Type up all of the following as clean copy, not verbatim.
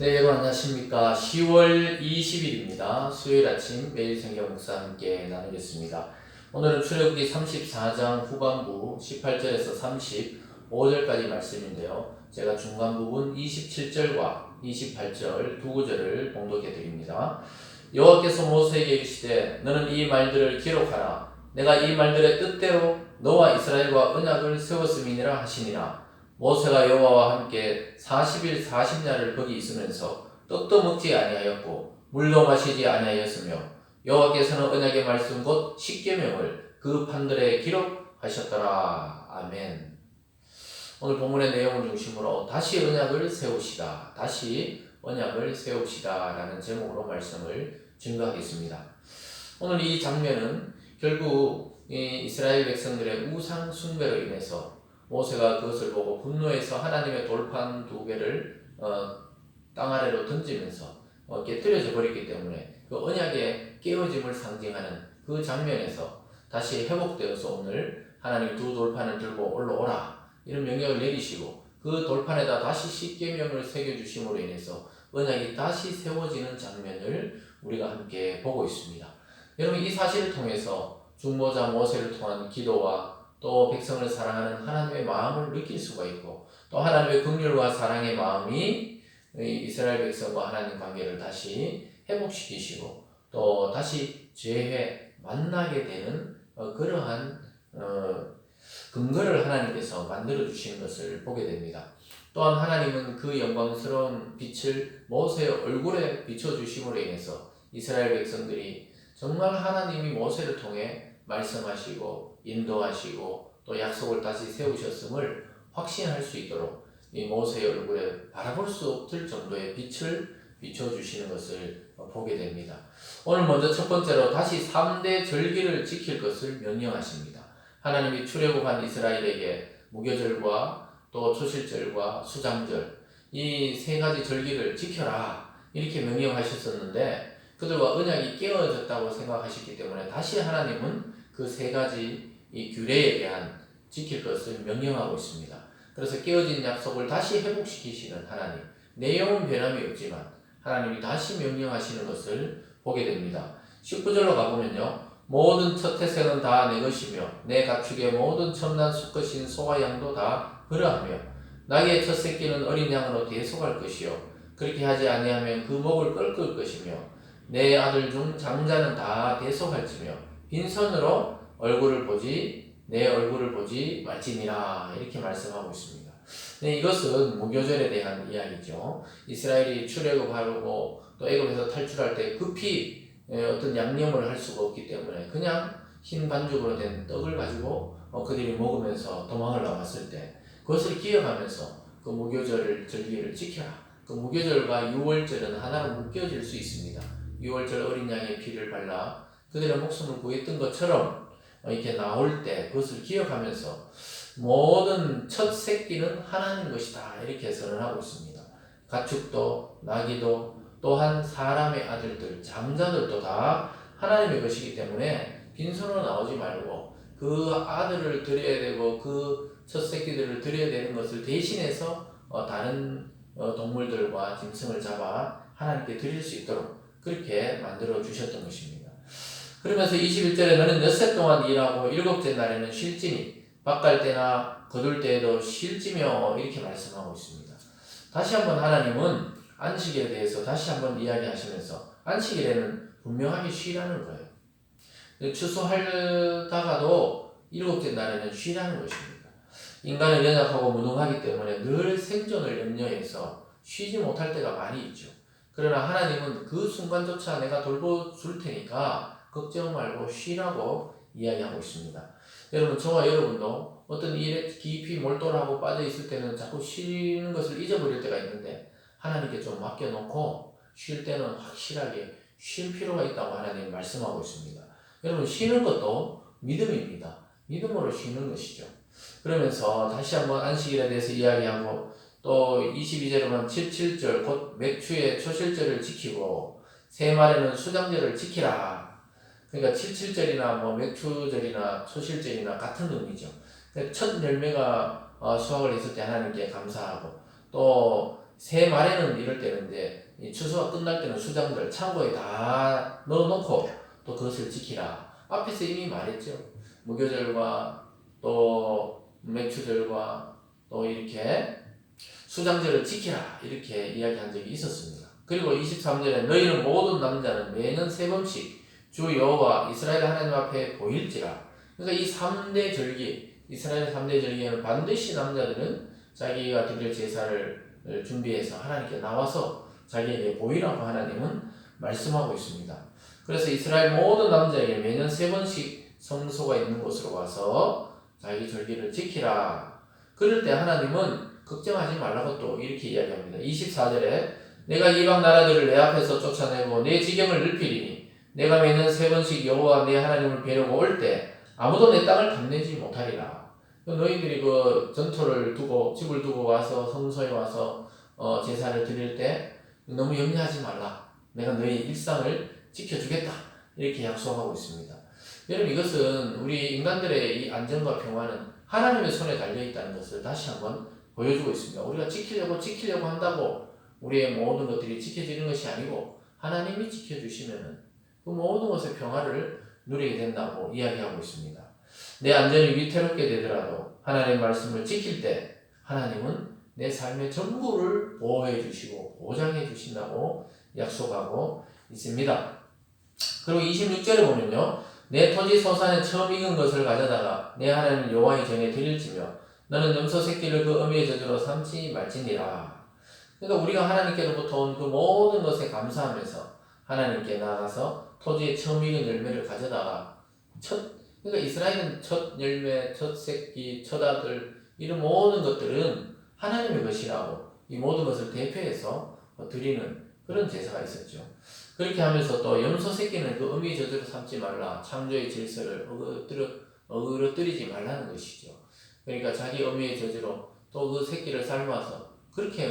네, 여러분 안녕하십니까. 10월 20일입니다. 수요일 아침 매일 성경 묵상 함께 나누겠습니다. 오늘은 출애굽기 34장 후반부 18절에서 35절까지 말씀인데요. 제가 중간 부분 27절과 28절 두 구절을 봉독해 드립니다. 여호와께서 모세에게 이르시되 너는 이 말들을 기록하라. 내가 이 말들의 뜻대로 너와 이스라엘과 언약을 세웠음이니라 하시니라. 모세가 여호와와 함께 40일 40야를 거기 있으면서 떡도 먹지 아니하였고 물도 마시지 아니하였으며 여호와께서는 언약의 말씀 곧 십계명을 그 판들에 기록하셨더라. 아멘. 오늘 본문의 내용을 중심으로 다시 언약을 세웁시다. 다시 언약을 세웁시다 라는 제목으로 말씀을 증거하겠습니다. 오늘 이 장면은 결국 이스라엘 백성들의 우상 숭배로 인해서 모세가 그것을 보고 분노해서 하나님의 돌판 두 개를 땅 아래로 던지면서 깨뜨려져 버렸기 때문에 그 언약의 깨어짐을 상징하는 그 장면에서 다시 회복되어서 오늘 하나님 두 돌판을 들고 올라오라 이런 명령을 내리시고 그 돌판에다 다시 십계명을 새겨주심으로 인해서 언약이 다시 세워지는 장면을 우리가 함께 보고 있습니다. 여러분 이 사실을 통해서 중보자 모세를 통한 기도와 또 백성을 사랑하는 하나님의 마음을 느낄 수가 있고 또 하나님의 긍휼과 사랑의 마음이 이스라엘 백성과 하나님 관계를 다시 회복시키시고 또 다시 재회 만나게 되는 그러한 근거를 하나님께서 만들어 주시는 것을 보게 됩니다. 또한 하나님은 그 영광스러운 빛을 모세의 얼굴에 비춰주심으로 인해서 이스라엘 백성들이 정말 하나님이 모세를 통해 말씀하시고 인도하시고 또 약속을 다시 세우셨음을 확신할 수 있도록 이 모세의 얼굴에 바라볼 수 없을 정도의 빛을 비춰주시는 것을 보게 됩니다. 오늘 먼저 첫 번째로 다시 3대 절기를 지킬 것을 명령하십니다. 하나님이 출애굽한 이스라엘에게 무교절과 또 초실절과 수장절 이 세 가지 절기를 지켜라 이렇게 명령하셨었는데 그들과 언약이 깨어졌다고 생각하셨기 때문에 다시 하나님은 그 세 가지 이 규례에 대한 지킬 것을 명령하고 있습니다. 그래서 깨어진 약속을 다시 회복시키시는 하나님, 내용은 변함이 없지만 하나님이 다시 명령하시는 것을 보게 됩니다. 19절로 가보면요. 모든 첫 태생은 다 내 것이며 내 가축의 모든 첨단 수컷인 소와 양도 다 그러하며 나귀의 첫 새끼는 어린 양으로 대속할 것이요 그렇게 하지 아니하면 그 목을 꺾을 것이며 내 아들 중 장자는 다 대속할지며 빈손으로 내 얼굴을 보지 말지니라 이렇게 말씀하고 있습니다. 네, 이것은 무교절에 대한 이야기죠. 이스라엘이 출애굽하고 또 애굽에서 탈출할 때 급히 어떤 양념을 할 수가 없기 때문에 그냥 흰 반죽으로 된 떡을 가지고 그들이 먹으면서 도망을 나왔을 때 그것을 기억하면서 그 무교절 절기를 지켜라. 그 무교절과 유월절은 하나로 묶여질 수 있습니다. 유월절 어린 양의 피를 발라 그들의 목숨을 구했던 것처럼 이렇게 나올 때 그것을 기억하면서 모든 첫 새끼는 하나님 것이다 이렇게 선언하고 있습니다. 가축도 나귀도 또한 사람의 아들들 장자들도 다 하나님의 것이기 때문에 빈손으로 나오지 말고 그 아들을 드려야 되고 그 첫 새끼들을 드려야 되는 것을 대신해서 다른 동물들과 짐승을 잡아 하나님께 드릴 수 있도록 그렇게 만들어 주셨던 것입니다. 그러면서 21절에 너는 엿새 동안 일하고 일곱째 날에는 쉴지니 밭갈 때나 거둘 때에도 쉴지며 이렇게 말씀하고 있습니다. 다시 한번 하나님은 안식일에 대해서 다시 한번 이야기하시면서 안식일에는 분명하게 쉬라는 거예요. 추수하다가도 일곱째 날에는 쉬라는 것입니다. 인간은 연약하고 무능하기 때문에 늘 생존을 염려해서 쉬지 못할 때가 많이 있죠. 그러나 하나님은 그 순간조차 내가 돌보줄 테니까 걱정 말고 쉬라고 이야기하고 있습니다. 여러분 저와 여러분도 어떤 일에 깊이 몰두하고 빠져 있을 때는 자꾸 쉬는 것을 잊어버릴 때가 있는데 하나님께 좀 맡겨놓고 쉴 때는 확실하게 쉴 필요가 있다고 하나님 말씀하고 있습니다. 여러분 쉬는 것도 믿음입니다. 믿음으로 쉬는 것이죠. 그러면서 다시 한번 안식일에 대해서 이야기하고 또 22절에는 77절 곧 맥추의 초실절을 지키고 세 말에는 수장절을 지키라. 그러니까 77절이나 뭐 맥추절이나 초실절이나 같은 의미죠. 첫 열매가 수확을 했을 때 하나님께 감사하고 또 새 말에는 이럴 때는 이제 이 추수가 끝날 때는 수장들 창고에 다 넣어놓고 또 그것을 지키라. 앞에서 이미 말했죠. 무교절과 또 맥주절과 또 이렇게 수장절을 지키라 이렇게 이야기한 적이 있었습니다. 그리고 23절에 너희는 모든 남자는 매년 3번씩 주 여호와 이스라엘 하나님 앞에 보일지라. 그러니까 이 3대 절기, 이스라엘 3대 절기에는 반드시 남자들은 자기가 드릴 제사를 준비해서 하나님께 나와서 자기에게 보이라고 하나님은 말씀하고 있습니다. 그래서 이스라엘 모든 남자에게 매년 3번씩 성소가 있는 곳으로 와서 자기 절기를 지키라. 그럴 때 하나님은 걱정하지 말라고 또 이렇게 이야기합니다. 24절에 내가 이방 나라들을 내 앞에서 쫓아내고 내 지경을 넓히리니 내가 매년 3번씩 여호와 내 하나님을 뵈려고 올 때 아무도 내 땅을 탐내지 못하리라. 너희들이 그 전토를 두고 집을 두고 와서 성소에 와서 제사를 드릴 때 너무 염려하지 말라. 내가 너희 일상을 지켜주겠다. 이렇게 약속하고 있습니다. 여러분 이것은 우리 인간들의 이 안전과 평화는 하나님의 손에 달려있다는 것을 다시 한번 보여주고 있습니다. 우리가 지키려고 한다고 우리의 모든 것들이 지켜지는 것이 아니고 하나님이 지켜주시면 그 모든 것의 평화를 누리게 된다고 이야기하고 있습니다. 내 안전이 위태롭게 되더라도 하나님의 말씀을 지킬 때 하나님은 내 삶의 전부를 보호해 주시고 보장해 주신다고 약속하고 있습니다. 그리고 26절에 보면요. 내 토지 소산에 처음 익은 것을 가져다가 내 하나님 여호와의 전에 드릴지며 너는 염소 새끼를 그 어미의 저주로 삼지 말지니라. 그러니까 우리가 하나님께로부터 온 그 모든 것에 감사하면서 하나님께 나아가서 토지에 처음 익은 열매를 가져다가 그러니까 이스라엘은 첫 열매, 첫 새끼, 첫 아들 이런 모든 것들은 하나님의 것이라고 이 모든 것을 대표해서 드리는 그런 제사가 있었죠. 그렇게 하면서 또 염소 새끼는 그 어미의 저주로 삼지 말라. 창조의 질서를 어그러뜨리지 말라는 것이죠. 그러니까 자기 어미의 저주로 또 그 새끼를 삶아서 그렇게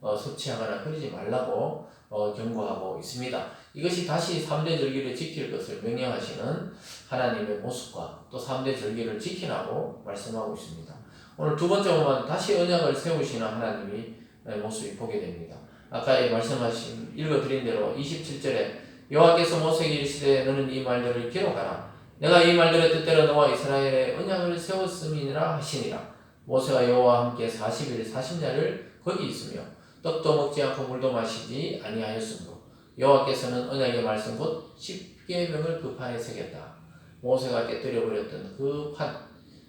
섭취하거나 흐리지 말라고 경고하고 있습니다. 이것이 다시 3대 절기를 지킬 것을 명령하시는 하나님의 모습과 또 3대 절기를 지키라고 말씀하고 있습니다. 오늘 두 번째 보면 다시 언약을 세우시는 하나님의 모습이 보게 됩니다. 아까 읽어드린 대로 27절에 여호와께서 모세에게 이르시되 너는 이 말들을 기록하라. 내가 이 말들의 뜻대로 너와 이스라엘의 언약을 세웠음이니라 하시니라. 모세가 여호와와 함께 40일 40야를 거기 있으며 떡도 먹지 않고 물도 마시지 아니하였으므로 여호와께서는 언약의 말씀 곧 십계명을 그 판에 새겼다. 모세가 깨뜨려 버렸던 그 판,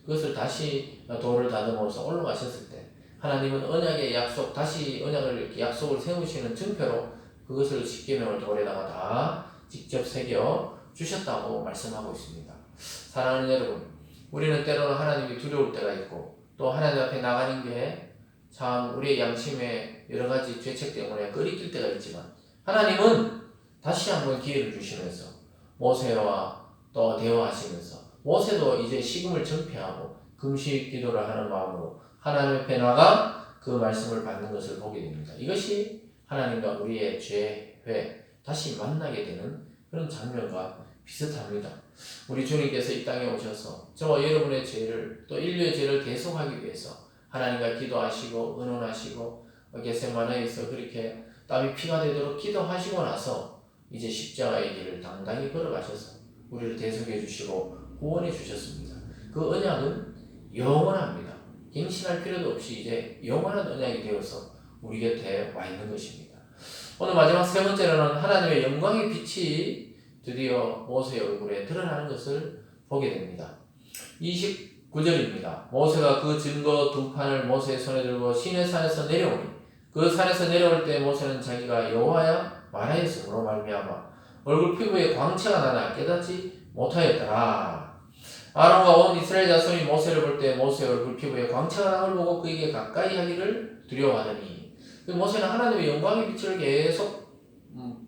그것을 다시 돌을 다듬어서 올라가셨을 때 하나님은 언약의 약속, 다시 언약을 이렇게 약속을 세우시는 증표로 그것을 십계명을 돌에다가 다 직접 새겨 주셨다고 말씀하고 있습니다. 사랑하는 여러분, 우리는 때로는 하나님이 두려울 때가 있고 또 하나님 앞에 나가는 게 참 우리의 양심에 여러 가지 죄책 때문에 꺼리낄 때가 있지만 하나님은 다시 한번 기회를 주시면서 모세와 또 대화하시면서 모세도 이제 식음을 전폐하고 금식 기도를 하는 마음으로 하나님 앞에 나가 그 말씀을 받는 것을 보게 됩니다. 이것이 하나님과 우리의 죄, 회 다시 만나게 되는 그런 장면과 비슷합니다. 우리 주님께서 이 땅에 오셔서 저와 여러분의 죄를 또 인류의 죄를 대속하기 위해서 하나님과 기도하시고 의논하시고 겟세마네에서 그렇게 땀이 피가 되도록 기도하시고 나서 이제 십자가의 길을 당당히 걸어가셔서 우리를 대속해 주시고 구원해 주셨습니다. 그 언약은 영원합니다. 갱신할 필요도 없이 이제 영원한 언약이 되어서 우리 곁에 와 있는 것입니다. 오늘 마지막 세 번째로는 하나님의 영광의 빛이 드디어 모세의 얼굴에 드러나는 것을 보게 됩니다. 29절입니다. 모세가 그 증거 두 판을 모세의 손에 들고 시내산에서 내려오니 그 산에서 내려올 때 모세는 자기가 여호와야 말하였으므로 말미암아 얼굴 피부에 광채가 나나 깨닫지 못하였더라. 아론과 온 이스라엘 자손이 모세를 볼 때 모세의 얼굴 피부에 광채가 난 걸 보고 그에게 가까이 하기를 두려워하더니 모세는 하나님의 영광의 빛을 계속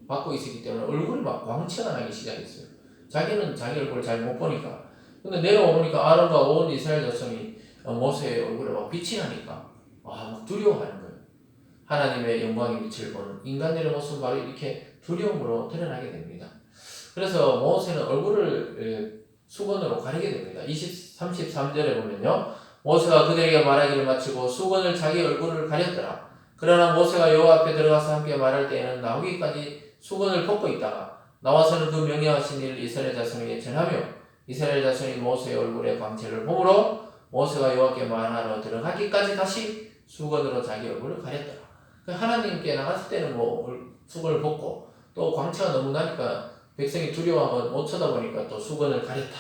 받고 있었기 때문에 얼굴이 막 광채가 나기 시작했어요. 자기는 자기 얼굴을 잘 못 보니까. 근데 내려오니까 아론과 온 이스라엘 자손이 모세의 얼굴에 막 빛이 나니까 막 두려워하는 거예요. 하나님의 영광의 빛을 보는 인간들의 모습은 바로 이렇게 두려움으로 드러나게 됩니다. 그래서 모세는 얼굴을 수건으로 가리게 됩니다. 33절에 보면요. 모세가 그들에게 말하기를 마치고 수건을 자기 얼굴을 가렸더라. 그러나 모세가 여호와 앞에 들어가서 함께 말할 때에는 나오기까지 수건을 벗고 있다가 나와서는 그 명령하신 일을 이스라엘 자손에게 전하며 이스라엘 자손이 모세의 얼굴의 광채를 보므로 모세가 여호와께 말하러 들어가기까지 다시 수건으로 자기 얼굴을 가렸더라. 하나님께 나갔을 때는 수건을 벗고 또 광채가 너무 나니까 백성이 두려워하고 못 쳐다보니까 또 수건을 가렸다.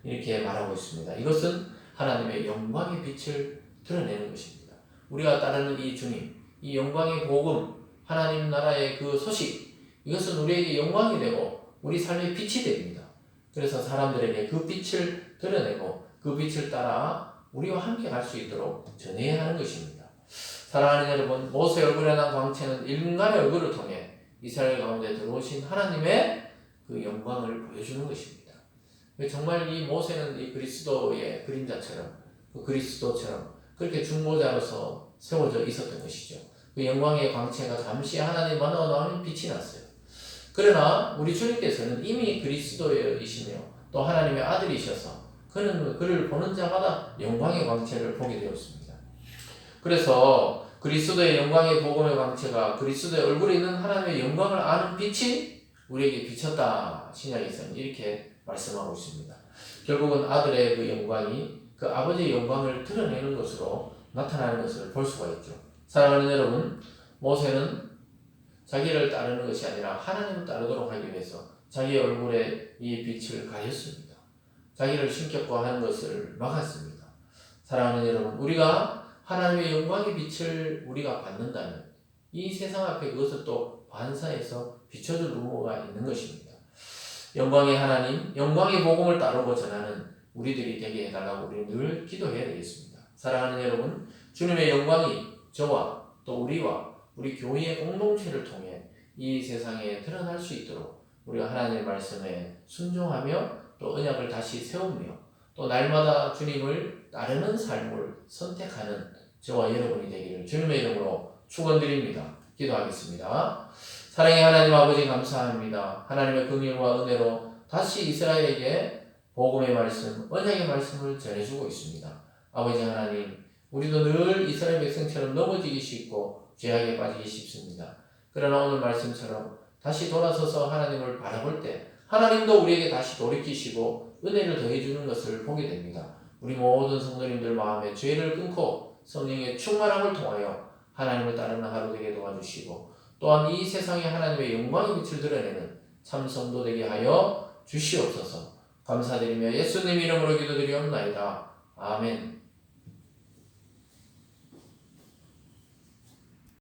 이렇게 말하고 있습니다. 이것은 하나님의 영광의 빛을 드러내는 것입니다. 우리가 따르는 이 주님, 이 영광의 복음, 하나님 나라의 그 소식, 이것은 우리에게 영광이 되고 우리 삶의 빛이 됩니다. 그래서 사람들에게 그 빛을 드러내고 그 빛을 따라 우리와 함께 갈 수 있도록 전해야 하는 것입니다. 사랑하는 여러분, 모세 얼굴에 난 광채는 인간의 얼굴을 통해 이스라엘 가운데 들어오신 하나님의 그 영광을 보여주는 것입니다. 정말 이 모세는 이 그리스도의 그림자처럼 그 그리스도처럼 그렇게 중보자로서 세워져 있었던 것이죠. 그 영광의 광채가 잠시 하나님 만나고 나오면 빛이 났어요. 그러나 우리 주님께서는 이미 그리스도이시며 또 하나님의 아들이셔서 그를 보는 자마다 영광의 광채를 보게 되었습니다. 그래서 그리스도의 영광의 복음의 광채가 그리스도의 얼굴에 있는 하나님의 영광을 아는 빛이 우리에게 비쳤다. 신약에서는 이렇게 말씀하고 있습니다. 결국은 아들의 그 영광이 그 아버지의 영광을 드러내는 것으로 나타나는 것을 볼 수가 있죠. 사랑하는 여러분, 모세는 자기를 따르는 것이 아니라 하나님을 따르도록 하기 위해서 자기 얼굴에 이 빛을 가렸습니다. 자기를 신격화하는 것을 막았습니다. 사랑하는 여러분, 우리가 하나님의 영광의 빛을 우리가 받는다면 이 세상 앞에 그것을 또 반사해서 비춰줄 의무가 있는 것입니다. 영광의 하나님, 영광의 복음을 따르고 전하는 우리들이 되게 해달라고 우리는 늘 기도해야 되겠습니다. 사랑하는 여러분, 주님의 영광이 저와 또 우리와 우리 교회의 공동체를 통해 이 세상에 드러날 수 있도록 우리가 하나님의 말씀에 순종하며 또 언약을 다시 세우며 또 날마다 주님을 따르는 삶을 선택하는 저와 여러분이 되기를 주님의 이름으로 축원드립니다. 기도하겠습니다. 사랑의 하나님 아버지 감사합니다. 하나님의 긍휼과 은혜로 다시 이스라엘에게 복음의 말씀, 언약의 말씀을 전해주고 있습니다. 아버지 하나님, 우리도 늘 이스라엘 백성처럼 넘어지기 쉽고 죄악에 빠지기 쉽습니다. 그러나 오늘 말씀처럼 다시 돌아서서 하나님을 바라볼 때 하나님도 우리에게 다시 돌이키시고 은혜를 더해주는 것을 보게 됩니다. 우리 모든 성도님들 마음에 죄를 끊고 성령의 충만함을 통하여 하나님을 따르는 하루 되게 도와주시고 또한 이 세상에 하나님의 영광의 빛을 드러내는 참 성도 되게 하여 주시옵소서. 감사드리며 예수님 이름으로 기도드리옵나이다. 아멘.